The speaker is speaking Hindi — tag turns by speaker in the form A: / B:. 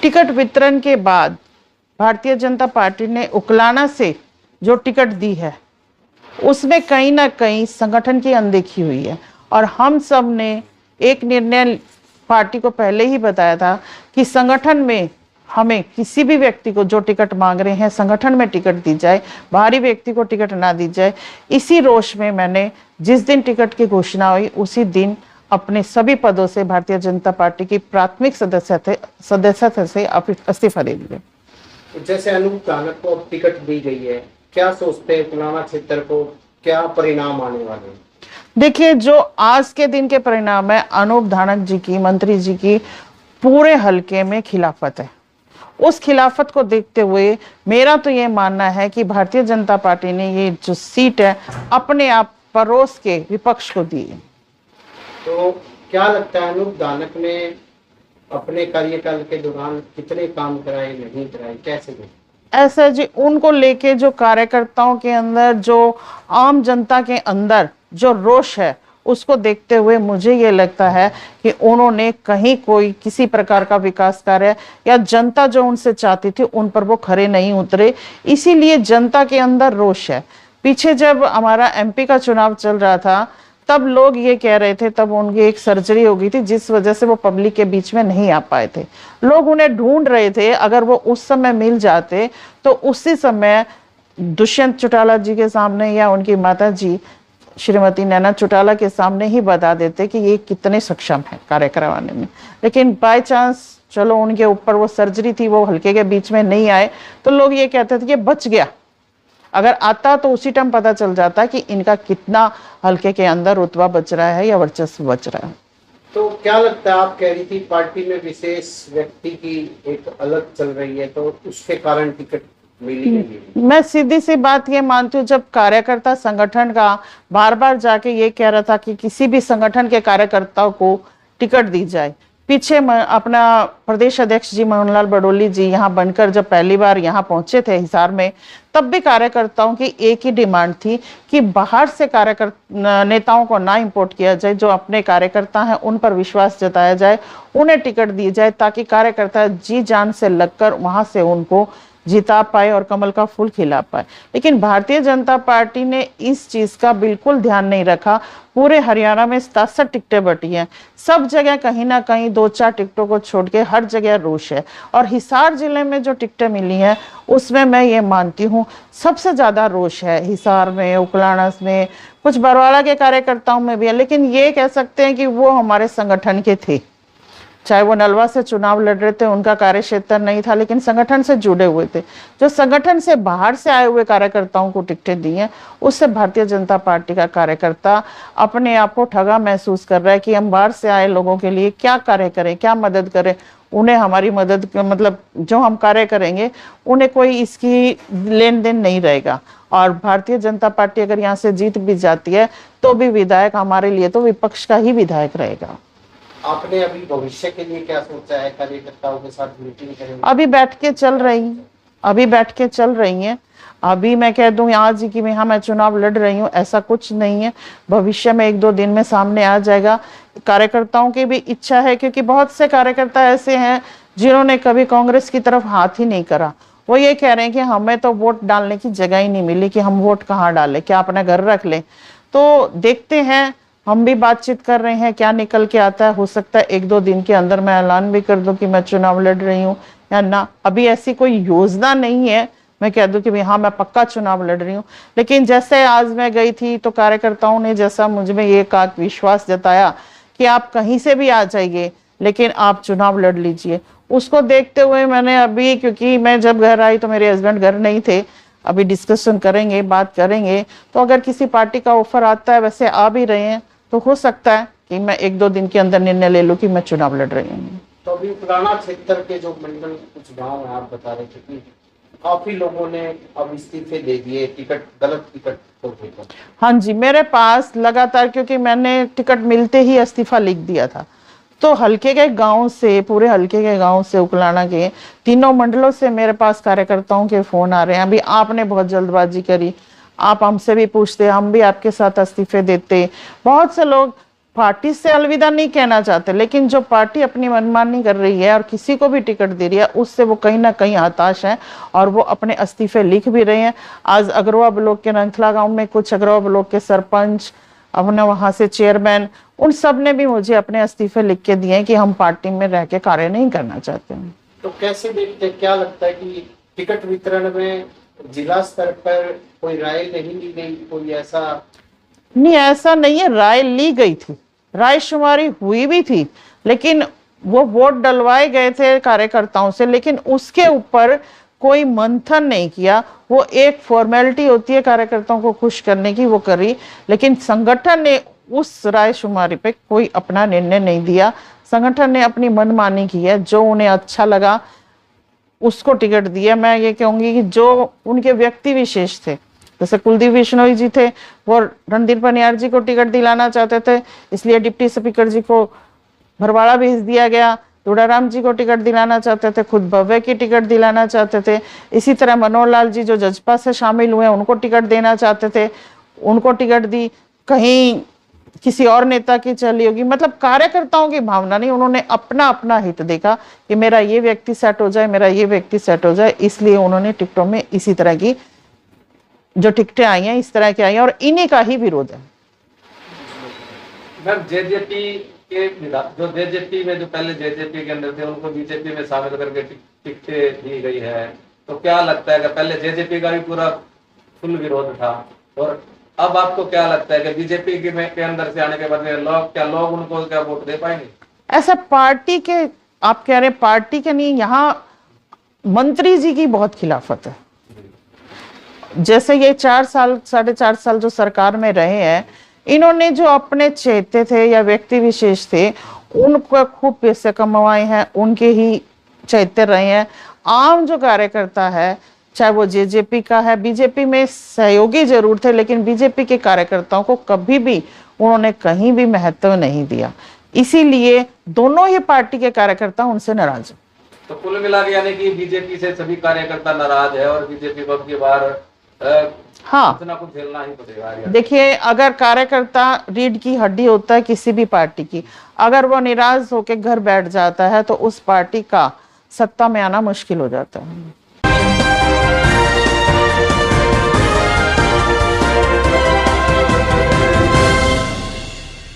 A: टिकट वितरण के बाद भारतीय जनता पार्टी ने उकलाना से जो टिकट दी है उसमें कहीं ना कहीं संगठन की अनदेखी हुई है। और हम सब ने एक निर्णय पार्टी को पहले ही बताया था कि संगठन में हमें किसी भी व्यक्ति को जो टिकट मांग रहे हैं संगठन में टिकट दी जाए, बाहरी व्यक्ति को टिकट ना दी जाए। इसी रोष में मैंने जिस दिन टिकट की घोषणा हुई उसी दिन अपने सभी पदों से भारतीय जनता पार्टी की प्राथमिक सदस्यता से इस्तीफा दे दिया।
B: जैसे अनूप धानक को अब टिकट दी गई है, क्या सोचते हैं पुराना क्षेत्र को क्या परिणाम आने वाले हैं?
A: देखिए, जो आज के दिन के परिणाम है, अनूप धानक जी की, मंत्री जी की पूरे हलके में खिलाफत है। उस खिलाफत को देखते हुए मेरा तो ये मानना है कि भारतीय जनता पार्टी ने ये जो सीट है अपने आप परोस के विपक्ष को दी है।
B: तो क्या लगता है अनूप धानक ने अपने कार्यकाल के दौरान कितने काम कराए, नहीं कराए, कैसे गए?
A: ऐसा जी, उनको लेके जो कार्यकर्ताओं के अंदर, जो आम जनता के अंदर जो रोष है उसको देखते हुए मुझे ये लगता है कि उन्होंने कहीं कोई किसी प्रकार का विकास कार्य या जनता जो उनसे चाहती थी उन पर वो खरे नहीं उतरे, इसीलिए जनता के अंदर रोष है। पीछे जब हमारा एमपी का चुनाव चल रहा था तब लोग ये कह रहे थे, तब उनकी एक सर्जरी हो गई थी जिस वजह से वो पब्लिक के बीच में नहीं आ पाए थे। लोग उन्हें ढूंढ रहे थे, अगर वो उस समय मिल जाते तो उसी समय दुष्यंत चौटाला जी के सामने या उनकी माता जी श्रीमती नैना चौटाला के सामने ही बता देते कि ये कितने सक्षम है कार्य करवाने में। लेकिन बाय चांस चलो उनके ऊपर वो सर्जरी थी, वो हल्के के बीच में नहीं आए तो लोग ये कहते थे कि बच गया। अगर आता तो उसी टाइम पता चल जाता कि इनका कितना हल्के के अंदर रुतबा बच रहा है या वर्चस्व बच रहा है।
B: तो क्या लगता है, आप कह रही थी पार्टी में विशेष व्यक्ति की एक अलग चल रही है, तो उसके कारण टिकट मिली नहीं?
A: मैं सीधी सी बात ये मानती हूँ, जब कार्यकर्ता संगठन का बार बार जाके ये कह रहा था कि किसी भी संगठन के कार्यकर्ताओं को टिकट दी जाए। पीछे अपना प्रदेश अध्यक्ष जी मनोहरलाल बडोली जी यहाँ बनकर जब पहली बार यहाँ पहुंचे थे हिसार में, तब भी कार्यकर्ताओं की एक ही डिमांड थी कि बाहर से नेताओं को ना इंपोर्ट किया जाए, जो अपने कार्यकर्ता हैं उन पर विश्वास जताया जाए, उन्हें टिकट दी जाए ताकि कार्यकर्ता जी जान से लगकर वहां से उनको जिता पाए और कमल का फूल खिला पाए। लेकिन भारतीय जनता पार्टी ने इस चीज का बिल्कुल ध्यान नहीं रखा। पूरे हरियाणा में 67 टिकटें बटी हैं, सब जगह कहीं ना कहीं 2-4 टिकटों को छोड़ के हर जगह रोष है। और हिसार जिले में जो टिकटें मिली हैं उसमें मैं ये मानती हूँ सबसे ज्यादा रोष है। हिसार में, उकलाना में, कुछ बरवाला के कार्यकर्ताओं में भी है, लेकिन ये कह सकते हैं कि वो हमारे संगठन के थे। चाहे वो नलवा से चुनाव लड़ रहे थे, उनका कार्य क्षेत्र नहीं था, लेकिन संगठन से जुड़े हुए थे। जो संगठन से बाहर से आए हुए कार्यकर्ताओं को टिकटें दी हैं, उससे भारतीय जनता पार्टी का कार्यकर्ता अपने आप को ठगा महसूस कर रहा है कि हम बाहर से आए लोगों के लिए क्या कार्य करें, क्या मदद करें। उन्हें हमारी मदद, मतलब जो हम कार्य करेंगे उन्हें कोई इसकी लेन देन नहीं रहेगा। और भारतीय जनता पार्टी अगर यहाँ से जीत भी जाती है तो भी विधायक हमारे लिए तो विपक्ष का ही विधायक रहेगा।
B: आपने अभी भविष्य के लिए क्या सोचा है? कार्यकर्ताओं के साथ मीटिंग करेंगे?
A: अभी बैठ के चल रही हैं। अभी मैं कह दूं आज ही कि मैं चुनाव लड़ रही हूँ, ऐसा कुछ नहीं है। भविष्य में 1-2 दिन में सामने आ जाएगा। कार्यकर्ताओं की भी इच्छा है, क्योंकि बहुत से कार्यकर्ता ऐसे हैं जिन्होंने कभी कांग्रेस की तरफ हाथ ही नहीं करा। वो ये कह रहे हैं कि हमें तो वोट डालने की जगह ही नहीं मिली, कि हम वोट कहाँ डालें, क्या अपने घर रख लें। तो देखते हैं, हम भी बातचीत कर रहे हैं, क्या निकल के आता है। हो सकता है 1-2 दिन के अंदर मैं ऐलान भी कर दूं कि मैं चुनाव लड़ रही हूँ या ना। अभी ऐसी कोई योजना नहीं है मैं कह दूं कि हाँ मैं पक्का चुनाव लड़ रही हूँ। लेकिन जैसे आज मैं गई थी तो कार्यकर्ताओं ने जैसा मुझ में ये विश्वास जताया कि आप कहीं से भी आ जाइए लेकिन आप चुनाव लड़ लीजिए, उसको देखते हुए मैंने अभी, क्योंकि मैं जब घर आई तो मेरे हस्बैंड घर नहीं थे, अभी डिस्कशन करेंगे, बात करेंगे। तो अगर किसी पार्टी का ऑफर आता है, वैसे आ भी रहे हैं, तो हो सकता है कि मैं 1-2 दिन के अंदर निर्णय ले लूं कि मैं चुनाव लड़ रही हूँ।
B: तो अभी पुराना क्षेत्र के जो मंडल कुछ गांव है, आप बता रहे थे कि काफी लोगों ने अब इस्तीफे दे दिए, गलत टिकट हो गई।
A: हाँ जी, मेरे पास लगातार, क्योंकि मैंने टिकट मिलते ही इस्तीफा लिख दिया था, तो हल्के के गांव से, पूरे हल्के के गांव से, उकलाना के 3 मंडलों से मेरे पास कार्यकर्ताओं के फोन आ रहे हैं। अभी आपने बहुत जल्दबाजी करी, आप हमसे भी पूछते, हम भी आपके साथ इस्तीफे देते। बहुत से लोग पार्टी से अलविदा नहीं कहना चाहते, लेकिन जो पार्टी अपनी मनमानी कर रही है और किसी को भी टिकट दे रही है, उससे वो कहीं ना कहीं हताश है और वो अपने इस्तीफे लिख भी रहे हैं। आज अग्रवा ब्लॉक के नंथला गांव में कुछ अग्रवा ब्लॉक के सरपंच, अपने वहां से चेयरमैन, उन सब ने भी मुझे अपने इस्तीफे लिख के दिए कि हम पार्टी में रह के कार्य नहीं करना चाहते हैं।
B: तो कैसे देखते हैं, क्या लगता है कि टिकट वितरण में जिला स्तर पर कोई राय नहीं ली गई, कोई ऐसा?
A: नहीं, ऐसा नहीं है, राय ली गई थी, राय शुमारी हुई भी थी, लेकिन वो वोट डलवाए गए थे कार्यकर्ताओं से, लेकिन उसके ऊपर कोई मंथन नहीं किया। वो एक फॉर्मेलिटी होती है कार्यकर्ताओं को खुश करने की, वो करी, लेकिन संगठन ने उस राय शुमारी पे कोई अपना निर्णय नहीं दिया। संगठन ने अपनी मनमानी की है, जो उन्हें अच्छा लगा उसको टिकट दिया। मैं ये कहूंगी कि जो उनके व्यक्ति विशेष थे, जैसे कुलदीप बिश्नोई जी थे, वो रणधीर पनियार जी को टिकट दिलाना चाहते थे, इसलिए डिप्टी स्पीकर जी को भरवाड़ा भेज दिया गया। दुड़ाराम जी को टिकट दिलाना चाहते थे, खुद भव्य की टिकट दिलाना चाहते थे। इसी तरह मनोहर लाल जी जो जजपा से शामिल हुए, उनको टिकट देना चाहते थे, उनको टिकट दी। कहीं किसी और नेता की चली होगी, मतलब कार्यकर्ताओं की भावना नहीं, उन्होंने अपना अपना हित देखा कि मेरा ये व्यक्ति सेट हो जाए, मेरा ये व्यक्ति सेट हो जाए, इसलिए उन्होंने टिकटों में इसी तरह की जो टिकटें आई हैं, इस तरह की आई हैं, और इन्हीं का ही विरोध है।
C: मैम, जेजेपी के जो जेजेपी में जो पहले जेजेपी के अंदर थे, उनको बीजेपी में शामिल करके टिकटें दी गई है, तो क्या लगता है कि पहले जेजेपी का भी पूरा फुल विरोध था, और अब आपको क्या लगता है कि बीजेपी के अंदर से आने के बाद में लोग उनको क्या वोट दे पाएंगे?
A: ऐसा पार्टी के, आप कह रहे पार्टी के नहीं, यहाँ मंत्री जी की बहुत खिलाफत है। जैसे ये 4 साल 4.5 साल जो सरकार में रहे हैं, इन्होंने जो अपने चहेते थे या व्यक्ति विशेष थे, उनको खूब पैसे कमाए हैं, उनके ही चहेते रहे हैं। आम जो कार्यकर्ता है, चाहे वो जेजेपी का है, बीजेपी में सहयोगी जरूर थे, लेकिन बीजेपी के कार्यकर्ताओं को कभी भी उन्होंने कहीं भी महत्व नहीं दिया। इसीलिए दोनों ही पार्टी के कार्यकर्ता उनसे नाराज हैं।
C: तो कुल मिला के यानी कि बीजेपी से सभी कार्यकर्ता नाराज है, और बीजेपी को अब की बार
A: हाँ,
C: कुछ ना कुछ झेलना ही पड़ेगा।
A: देखिए, अगर कार्यकर्ता रीढ़ की हड्डी होता है किसी भी पार्टी की, अगर वो निराश होकर घर बैठ जाता है तो उस पार्टी का सत्ता में आना मुश्किल हो जाता है।